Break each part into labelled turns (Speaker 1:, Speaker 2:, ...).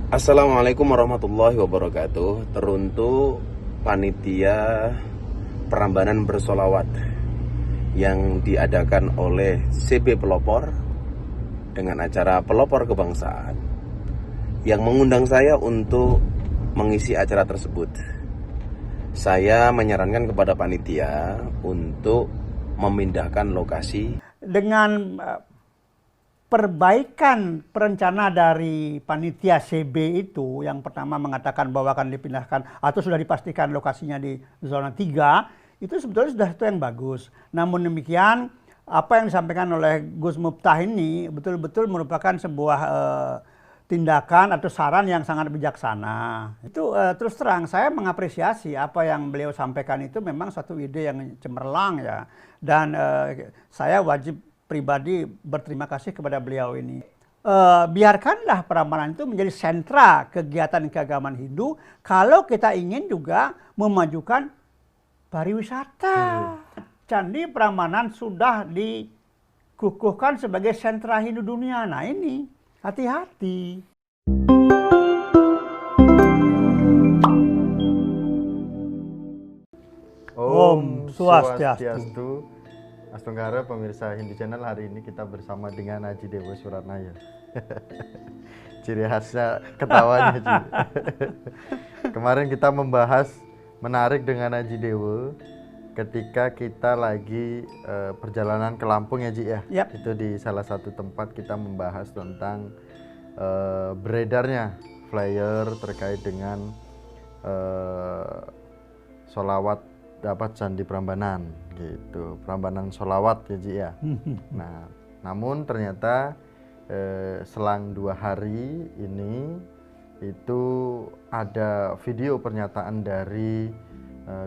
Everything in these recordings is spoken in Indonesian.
Speaker 1: Assalamualaikum warahmatullahi wabarakatuh. Teruntuk panitia Prambanan Bersolawat yang diadakan oleh CB Pelopor dengan acara Pelopor Kebangsaan yang mengundang saya untuk mengisi acara tersebut. Saya menyarankan kepada panitia untuk memindahkan lokasi
Speaker 2: dengan perbaikan perencana dari panitia CB itu, yang pertama mengatakan bahwa akan dipindahkan atau sudah dipastikan lokasinya di zona 3, itu sebetulnya sudah itu yang bagus. Namun demikian, apa yang disampaikan oleh Gus Muftah ini betul-betul merupakan sebuah tindakan atau saran yang sangat bijaksana. Itu terus terang saya mengapresiasi apa yang beliau sampaikan, itu memang suatu ide yang cemerlang ya. Dan saya wajib pribadi berterima kasih kepada beliau ini. Biarkanlah Prambanan itu menjadi sentra kegiatan keagamaan Hindu kalau kita ingin juga memajukan pariwisata. Candi Prambanan sudah dikukuhkan sebagai sentra Hindu dunia. Nah ini, hati-hati.
Speaker 3: Om
Speaker 2: Swastiastu.
Speaker 3: Swastiastu. Astunggara pemirsa Hindu Channel, hari ini kita bersama dengan Haji Dewo Suratnaya. Ciri khasnya ketawanya, Ji. Kemarin kita membahas menarik dengan Haji Dewo ketika kita lagi perjalanan ke Lampung ya, Ji ya.
Speaker 2: Yap.
Speaker 3: Itu di salah satu tempat kita membahas tentang beredarnya flyer terkait dengan solawat dapat Candi Prambanan gitu, Prambanan solawat ya Ji ya. Nah, namun ternyata selang 2 hari ini itu ada video pernyataan dari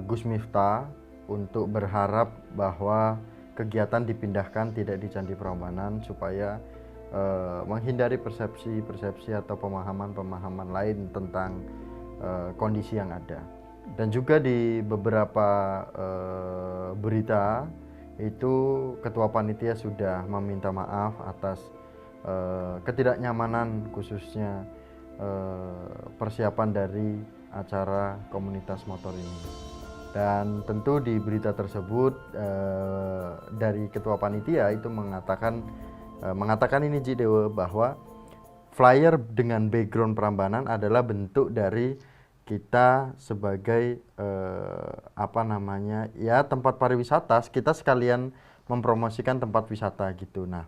Speaker 3: Gus Miftah untuk berharap bahwa kegiatan dipindahkan tidak di Candi Prambanan supaya menghindari persepsi atau pemahaman lain tentang kondisi yang ada. Dan juga di beberapa berita itu ketua panitia sudah meminta maaf atas ketidaknyamanan khususnya persiapan dari acara komunitas motor ini. Dan tentu di berita tersebut dari ketua panitia itu mengatakan ini Ji Dewo, bahwa flyer dengan background Prambanan adalah bentuk dari kita sebagai tempat pariwisata, kita sekalian mempromosikan tempat wisata gitu. Nah,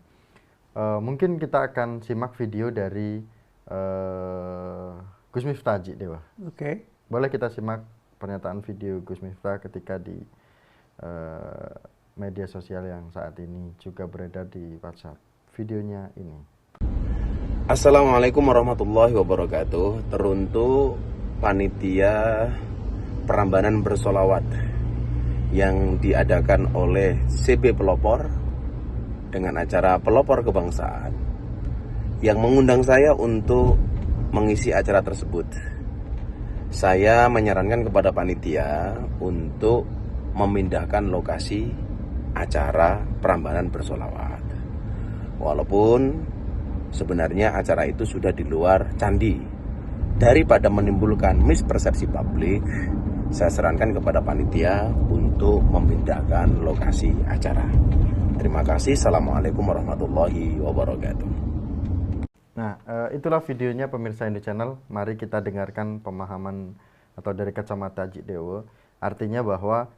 Speaker 3: mungkin kita akan simak video dari Gus Miftah, Ji Dewa.
Speaker 2: Oke.
Speaker 3: Boleh kita simak pernyataan video Gus Miftah ketika di media sosial yang saat ini juga beredar di WhatsApp. Videonya ini.
Speaker 1: Assalamualaikum warahmatullahi wabarakatuh. Teruntuk panitia Prambanan Bersolawat yang diadakan oleh CB Pelopor dengan acara Pelopor Kebangsaan yang mengundang saya untuk mengisi acara tersebut. Saya menyarankan kepada panitia untuk memindahkan lokasi acara Prambanan Bersolawat. Walaupun sebenarnya acara itu sudah di luar candi. Daripada menimbulkan mispersepsi publik, saya sarankan kepada panitia untuk memindahkan lokasi acara. Terima kasih. Assalamualaikum warahmatullahi wabarakatuh.
Speaker 3: Nah, itulah videonya pemirsa Hindu Channel. Mari kita dengarkan pemahaman atau dari kacamata Haji Dewo. Artinya bahwa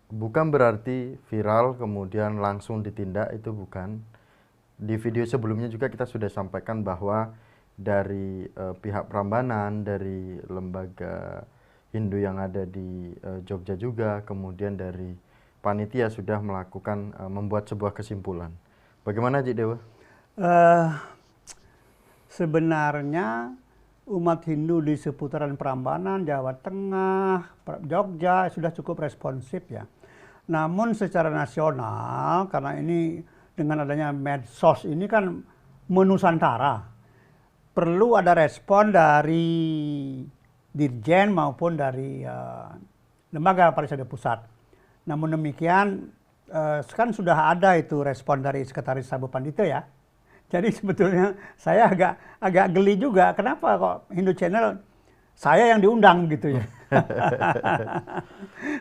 Speaker 3: bukan berarti viral kemudian langsung ditindak, itu bukan. Di video sebelumnya juga kita sudah sampaikan bahwa dari pihak Prambanan, dari lembaga Hindu yang ada di Jogja juga, kemudian dari panitia sudah melakukan membuat sebuah kesimpulan. Bagaimana Haji Dewa?
Speaker 2: Sebenarnya umat Hindu di seputaran Prambanan, Jawa Tengah, Jogja sudah cukup responsif ya. Namun secara nasional, karena ini dengan adanya medsos ini kan menusantara, perlu ada respon dari Dirjen maupun dari Lembaga Pariwisata Pusat. Namun demikian, kan sudah ada itu respon dari Sekretaris Sabu Pandita ya. Jadi sebetulnya saya agak geli juga. Kenapa kok Hindu Channel saya yang diundang gitu ya?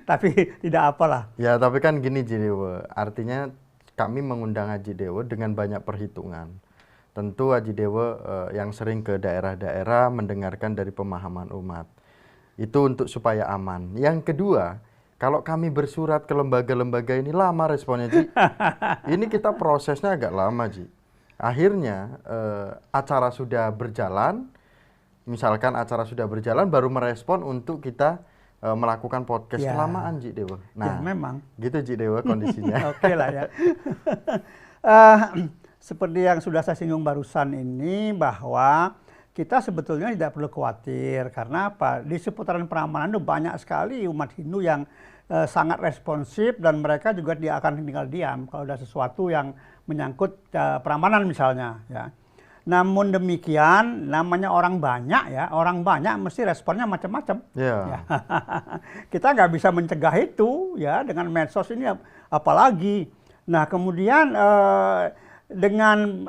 Speaker 2: Tapi tidak apalah.
Speaker 3: Ya, tapi kan gini Ji Dewo, artinya kami mengundang Haji Dewo dengan banyak perhitungan. Tentu Haji Dewo yang sering ke daerah-daerah mendengarkan dari pemahaman umat. Itu untuk supaya aman. Yang kedua, kalau kami bersurat ke lembaga-lembaga ini lama responnya Ji. Ini kita prosesnya agak lama Ji. Akhirnya acara sudah berjalan, misalkan acara sudah berjalan baru merespon untuk kita melakukan podcast.
Speaker 2: Ya.
Speaker 3: Kelamaan Ji Dewo.
Speaker 2: Ya, memang.
Speaker 3: Gitu Ji Dewo kondisinya.
Speaker 2: Oke lah ya. Seperti yang sudah saya singgung barusan ini, bahwa kita sebetulnya tidak perlu khawatir. Karena apa? Di seputaran Prambanan itu banyak sekali umat Hindu yang sangat responsif, dan mereka juga dia akan tinggal diam kalau ada sesuatu yang menyangkut Prambanan misalnya ya. Namun demikian, namanya orang banyak ya, orang banyak mesti responnya macam-macam.
Speaker 3: Yeah.
Speaker 2: Ya. Kita nggak bisa mencegah itu ya dengan medsos ini apalagi. Nah kemudian dengan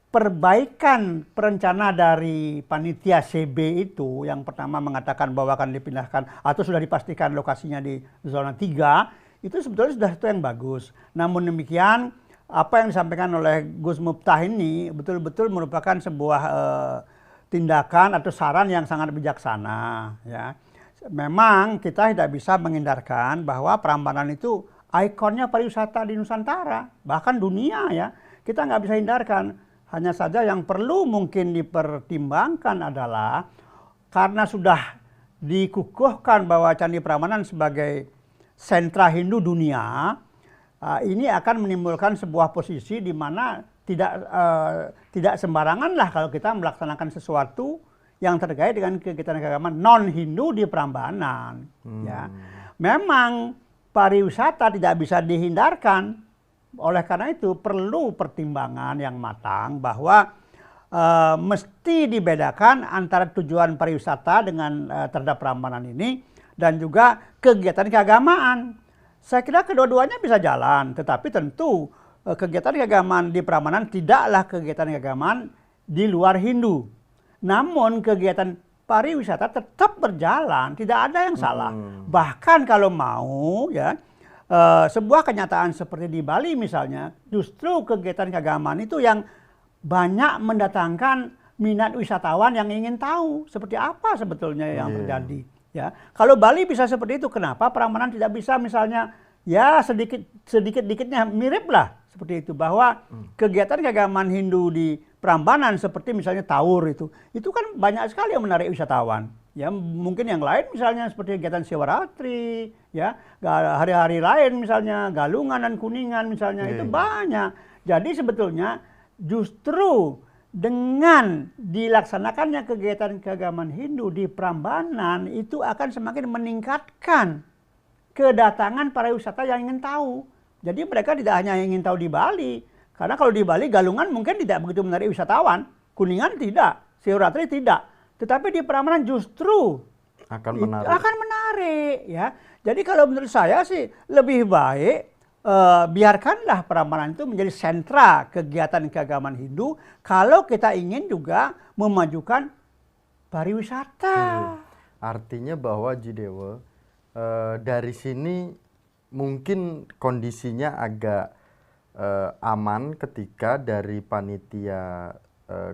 Speaker 2: perbaikan perencana dari panitia CB itu, yang pertama mengatakan bahwa akan dipindahkan atau sudah dipastikan lokasinya di zona 3, itu sebetulnya sudah satu yang bagus. Namun demikian, apa yang disampaikan oleh Gus Muftah ini betul-betul merupakan sebuah tindakan atau saran yang sangat bijaksana ya. Memang kita tidak bisa menghindarkan bahwa Prambanan itu ikonnya pariwisata di Nusantara, bahkan dunia ya. Kita nggak bisa hindarkan. Hanya saja yang perlu mungkin dipertimbangkan adalah karena sudah dikukuhkan bahwa Candi Prambanan sebagai sentra Hindu dunia, ini akan menimbulkan sebuah posisi di mana tidak sembarangan lah kalau kita melaksanakan sesuatu yang terkait dengan kegiatan keagamaan non-Hindu di Prambanan. Ya. Memang pariwisata tidak bisa dihindarkan, oleh karena itu perlu pertimbangan yang matang bahwa mesti dibedakan antara tujuan pariwisata dengan terhadap Prambanan ini dan juga kegiatan keagamaan. Saya kira kedua-duanya bisa jalan, tetapi tentu kegiatan keagamaan di Prambanan tidaklah kegiatan keagamaan di luar Hindu. Namun kegiatan pariwisata tetap berjalan, tidak ada yang salah. Bahkan kalau mau ya, sebuah kenyataan seperti di Bali misalnya, justru kegiatan keagamaan itu yang banyak mendatangkan minat wisatawan yang ingin tahu seperti apa sebetulnya yang terjadi. Ya, kalau Bali bisa seperti itu, kenapa Prambanan tidak bisa misalnya ya sedikit-dikitnya mirip lah seperti itu, bahwa kegiatan keagamaan Hindu di Prambanan seperti misalnya Taur itu kan banyak sekali yang menarik wisatawan. Ya, mungkin yang lain misalnya seperti kegiatan Siwaratri, ya, hari-hari lain misalnya Galungan dan Kuningan misalnya itu banyak. Jadi sebetulnya justru dengan dilaksanakannya kegiatan keagamaan Hindu di Prambanan itu akan semakin meningkatkan kedatangan para wisata yang ingin tahu. Jadi mereka tidak hanya ingin tahu di Bali, karena kalau di Bali Galungan mungkin tidak begitu menarik wisatawan, Kuningan tidak, Siwaratri tidak, tetapi di Prambanan justru
Speaker 3: akan
Speaker 2: menarik ya. Jadi kalau menurut saya sih lebih baik biarkanlah Prambanan itu menjadi sentra kegiatan keagamaan Hindu kalau kita ingin juga memajukan pariwisata.
Speaker 3: Artinya bahwa Ji Dewo dari sini mungkin kondisinya agak aman ketika dari panitia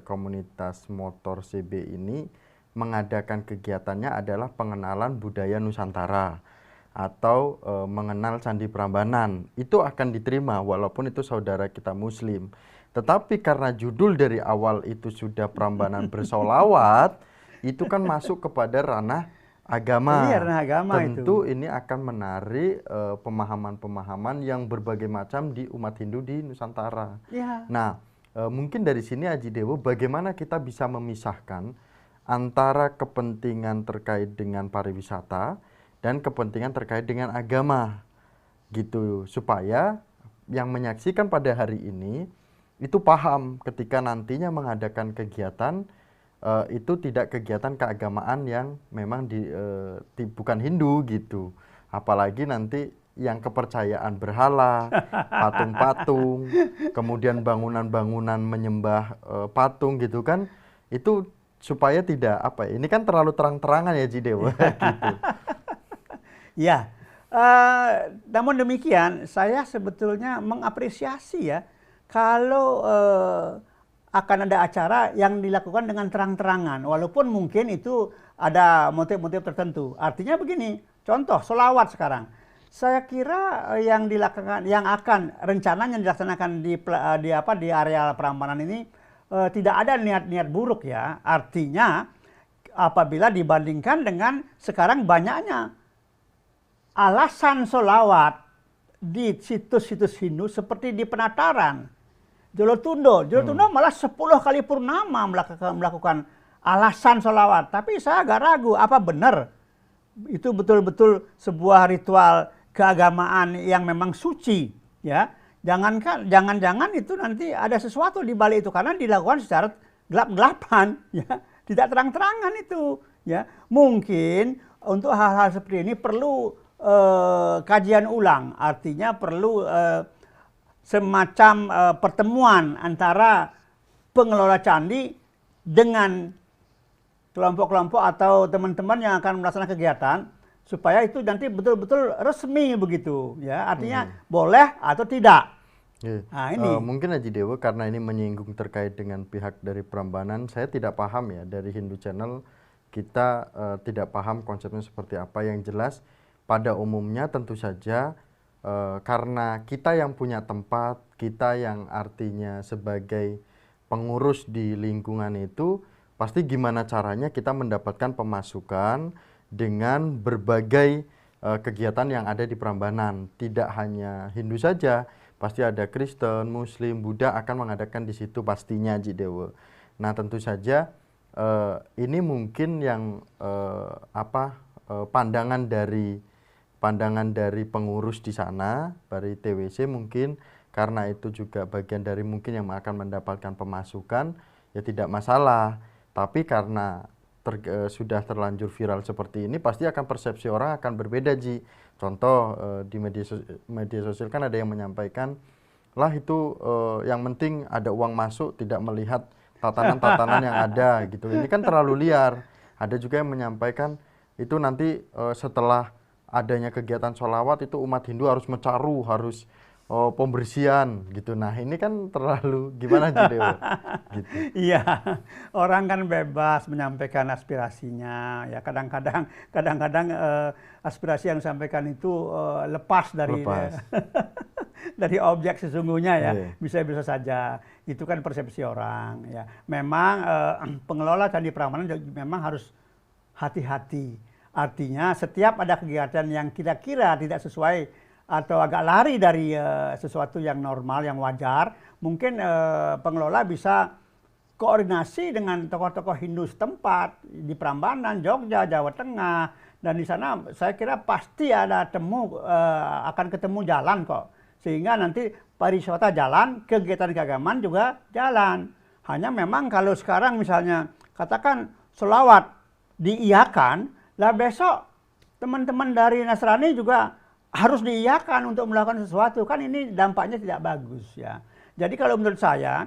Speaker 3: komunitas motor CB ini mengadakan kegiatannya adalah pengenalan budaya Nusantara atau mengenal Candi Prambanan. Itu akan diterima walaupun itu saudara kita Muslim. Tetapi karena judul dari awal itu sudah Prambanan bersolawat, itu kan masuk kepada ranah agama.
Speaker 2: Iya, ranah agama.
Speaker 3: Tentu itu ini akan menarik pemahaman-pemahaman yang berbagai macam di umat Hindu di Nusantara.
Speaker 2: Ya.
Speaker 3: Nah, mungkin dari sini Haji Dewo, bagaimana kita bisa memisahkan antara kepentingan terkait dengan pariwisata dan kepentingan terkait dengan agama, gitu, supaya yang menyaksikan pada hari ini itu paham ketika nantinya mengadakan kegiatan itu tidak kegiatan keagamaan yang memang bukan Hindu gitu. Apalagi nanti yang kepercayaan berhala, patung-patung, kemudian bangunan-bangunan menyembah patung gitu kan, itu supaya tidak apa ya, ini kan terlalu terang-terangan ya Ji Dewa gitu.
Speaker 2: Ya, namun demikian saya sebetulnya mengapresiasi ya kalau akan ada acara yang dilakukan dengan terang-terangan, walaupun mungkin itu ada motif-motif tertentu. Artinya begini, contoh sholawat sekarang. Saya kira yang dilakukan, yang akan rencananya dilaksanakan di area Prambanan ini tidak ada niat-niat buruk ya. Artinya apabila dibandingkan dengan sekarang banyaknya alasan sholawat di situs-situs Hindu seperti di Penataran, Jolotundo malah 10 kali purnama melakukan alasan sholawat. Tapi saya agak ragu, apa benar itu betul-betul sebuah ritual keagamaan yang memang suci ya? Jangan-jangan itu nanti ada sesuatu di balik itu karena dilakukan secara gelap-gelapan ya, tidak terang-terangan itu ya. Mungkin untuk hal-hal seperti ini perlu kajian ulang, artinya perlu semacam pertemuan antara pengelola candi dengan kelompok-kelompok atau teman-teman yang akan melaksanakan kegiatan supaya itu nanti betul-betul resmi begitu ya, artinya boleh atau tidak. Nah, ini
Speaker 3: mungkin Haji Dewa karena ini menyinggung terkait dengan pihak dari Prambanan, saya tidak paham ya dari Hindu Channel, kita tidak paham konsepnya seperti apa. Yang jelas pada umumnya tentu saja karena kita yang punya tempat, kita yang artinya sebagai pengurus di lingkungan itu, pasti gimana caranya kita mendapatkan pemasukan dengan berbagai kegiatan yang ada di Prambanan. Tidak hanya Hindu saja, pasti ada Kristen, Muslim, Buddha akan mengadakan di situ pastinya Ji Dewa. Nah tentu saja ini mungkin yang pandangan dari pengurus di sana, dari TWC mungkin, karena itu juga bagian dari mungkin yang akan mendapatkan pemasukan, ya tidak masalah. Tapi karena sudah terlanjur viral seperti ini, pasti akan persepsi orang akan berbeda Ji. Contoh di media sosial kan ada yang menyampaikan, lah itu yang penting ada uang masuk, tidak melihat tatanan-tatanan yang ada gitu. Ini kan terlalu liar. Ada juga yang menyampaikan itu nanti setelah adanya kegiatan sholawat itu umat Hindu harus mencaru, harus pembersihan gitu. Nah ini kan terlalu gimana Ji Dewa? Gitu.
Speaker 2: Iya, orang kan bebas menyampaikan aspirasinya. Ya kadang-kadang aspirasi yang disampaikan itu lepas dari dari objek sesungguhnya ya. Bisa-bisa saja. Itu kan persepsi orang. Ya, memang pengelola Candi Prambanan memang harus hati-hati. Artinya setiap ada kegiatan yang kira-kira tidak sesuai atau agak lari dari sesuatu yang normal, yang wajar, mungkin pengelola bisa koordinasi dengan tokoh-tokoh Hindu setempat di Prambanan, Jogja, Jawa Tengah, dan di sana saya kira pasti ada akan ketemu jalan kok, sehingga nanti pariwisata jalan, kegiatan keagamaan juga jalan. Hanya memang kalau sekarang misalnya katakan sholawat diiyakan, lah besok teman-teman dari Nasrani juga harus diiyakan untuk melakukan sesuatu, kan ini dampaknya tidak bagus ya. Jadi kalau menurut saya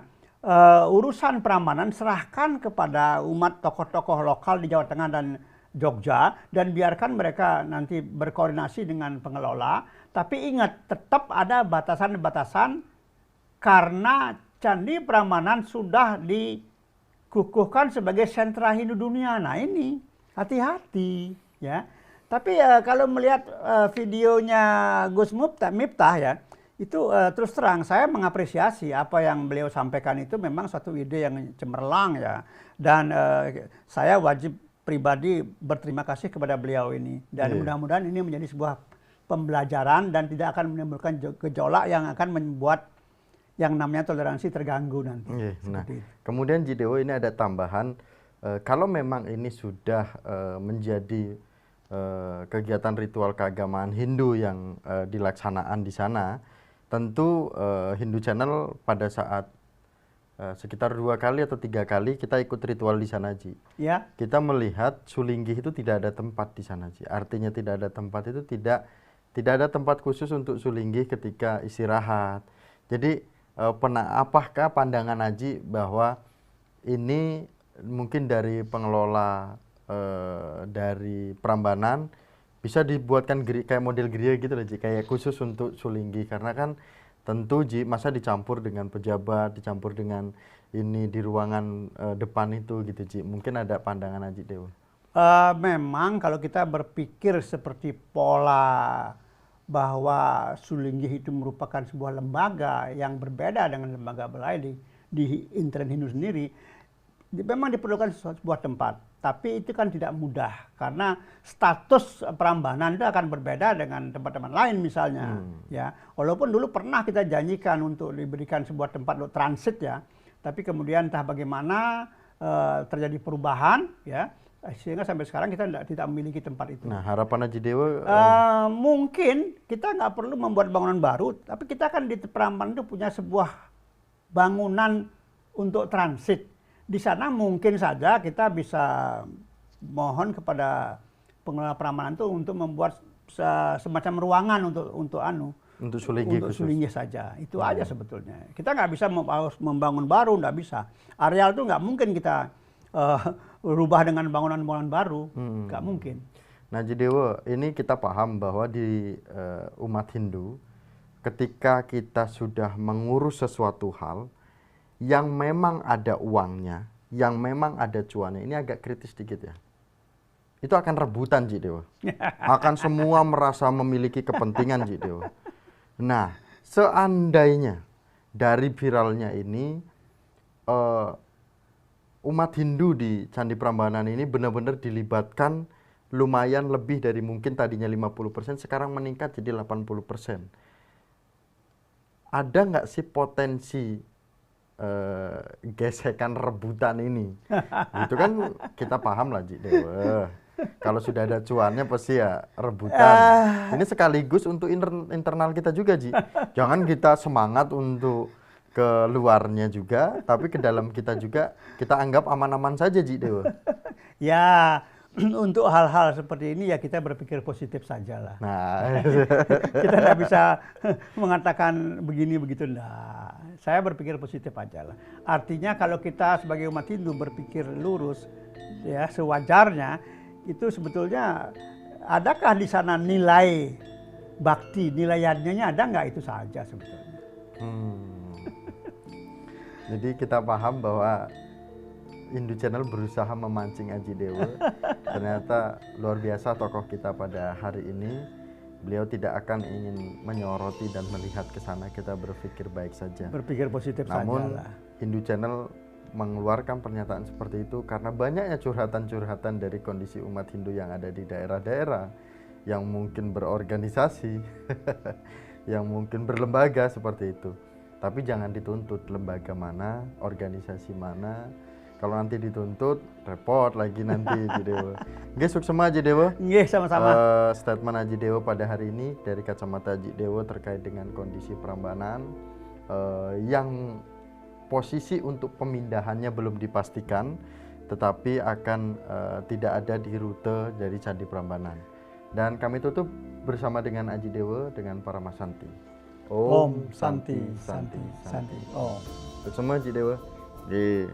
Speaker 2: urusan Prambanan serahkan kepada umat tokoh-tokoh lokal di Jawa Tengah dan Jogja, dan biarkan mereka nanti berkoordinasi dengan pengelola. Tapi ingat, tetap ada batasan-batasan karena Candi Prambanan sudah dikukuhkan sebagai sentra Hindu dunia. Nah ini hati-hati ya. Tapi kalau melihat videonya Gus Miftah ya, itu terus terang saya mengapresiasi apa yang beliau sampaikan, itu memang suatu ide yang cemerlang ya. Dan saya wajib pribadi berterima kasih kepada beliau ini. Dan mudah-mudahan ini menjadi sebuah pembelajaran dan tidak akan menimbulkan gejolak yang akan membuat yang namanya toleransi terganggu nanti.
Speaker 3: Nah, kemudian Ji Dewa ini ada tambahan, kalau memang ini sudah menjadi kegiatan ritual keagamaan Hindu yang dilaksanaan di sana, tentu Hindu Channel pada saat sekitar 2 kali atau 3 kali kita ikut ritual di sana Ji.
Speaker 2: Ya.
Speaker 3: Kita melihat Sulinggih itu tidak ada tempat di sana Ji. Artinya tidak ada tempat itu tidak Tidak ada tempat khusus untuk Sulinggih ketika istirahat. Jadi apakah pandangan Aji bahwa ini mungkin dari pengelola dari Prambanan bisa dibuatkan kayak model geria gitu loh Ji, kayak khusus untuk Sulinggih, karena kan tentu Ji masa dicampur dengan pejabat, dicampur dengan ini di ruangan depan itu gitu Ji. Mungkin ada pandangan Aji Dewa.
Speaker 2: Memang kalau kita berpikir seperti pola bahwa Sulinggih itu merupakan sebuah lembaga yang berbeda dengan lembaga lain di intern Hindu sendiri, memang diperlukan sebuah tempat. Tapi itu kan tidak mudah karena status Prambanan itu akan berbeda dengan tempat-tempat lain misalnya. Ya, walaupun dulu pernah kita janjikan untuk diberikan sebuah tempat untuk transit ya, tapi kemudian entah bagaimana terjadi perubahan ya, sehingga sampai sekarang kita tidak memiliki tempat itu.
Speaker 3: Nah, harapan Aji Dewa
Speaker 2: mungkin kita nggak perlu membuat bangunan baru, tapi kita kan di Prambanan itu punya sebuah bangunan untuk transit. Di sana mungkin saja kita bisa mohon kepada pengelola Prambanan itu untuk membuat semacam ruangan untuk Sulinggih saja. Itu aja sebetulnya. Kita nggak bisa harus membangun baru, nggak bisa. Areal itu nggak mungkin kita rubah dengan bangunan-bangunan baru, nggak mungkin.
Speaker 3: Nah, Jidewo, ini kita paham bahwa di umat Hindu, ketika kita sudah mengurus sesuatu hal yang memang ada uangnya, yang memang ada cuannya, ini agak kritis sedikit ya. Itu akan rebutan, Jidewo. Akan semua merasa memiliki kepentingan, Jidewo. Nah, seandainya dari viralnya ini, umat Hindu di Candi Prambanan ini benar-benar dilibatkan lumayan lebih dari mungkin tadinya 50%, sekarang meningkat jadi 80%. Ada nggak sih potensi gesekan rebutan ini? Itu kan kita paham lah, Ji Dewa. Kalau sudah ada cuannya pasti ya rebutan. Ini sekaligus untuk internal kita juga, Ji. Jangan kita semangat untuk ke luarnya juga, tapi ke dalam kita juga kita anggap aman-aman saja, Ji Dewa.
Speaker 2: Ya, untuk hal-hal seperti ini ya kita berpikir positif saja lah.
Speaker 3: Nah,
Speaker 2: kita tidak bisa mengatakan begini begitu, enggak. Saya berpikir positif aja lah. Artinya kalau kita sebagai umat Hindu berpikir lurus, ya sewajarnya, itu sebetulnya adakah di sana nilai bakti, nilai yadnya ada nggak, itu saja sebetulnya.
Speaker 3: Jadi kita paham bahwa Hindu Channel berusaha memancing Aji Dewa. Ternyata luar biasa tokoh kita pada hari ini. Beliau tidak akan ingin menyoroti dan melihat ke sana, kita berpikir baik saja.
Speaker 2: Berpikir positif
Speaker 3: Namun,
Speaker 2: saja lah.
Speaker 3: Hindu Channel mengeluarkan pernyataan seperti itu karena banyaknya curhatan-curhatan dari kondisi umat Hindu yang ada di daerah-daerah, yang mungkin berorganisasi, yang mungkin berlembaga seperti itu. Tapi jangan dituntut lembaga mana, organisasi mana. Kalau nanti dituntut, repot lagi nanti, Aji Dewa. Nggih, sukses Aji Dewa.
Speaker 2: Nggih, sama-sama.
Speaker 3: Statement Aji Dewa pada hari ini dari kacamata Aji Dewa terkait dengan kondisi Prambanan yang posisi untuk pemindahannya belum dipastikan, tetapi akan tidak ada di rute dari Candi Prambanan. Dan kami tutup bersama dengan Aji Dewa dengan para Mas Santi.
Speaker 2: Om Santi, Santi, Santi. Om.
Speaker 3: Sukses Aji Dewa. Nggih.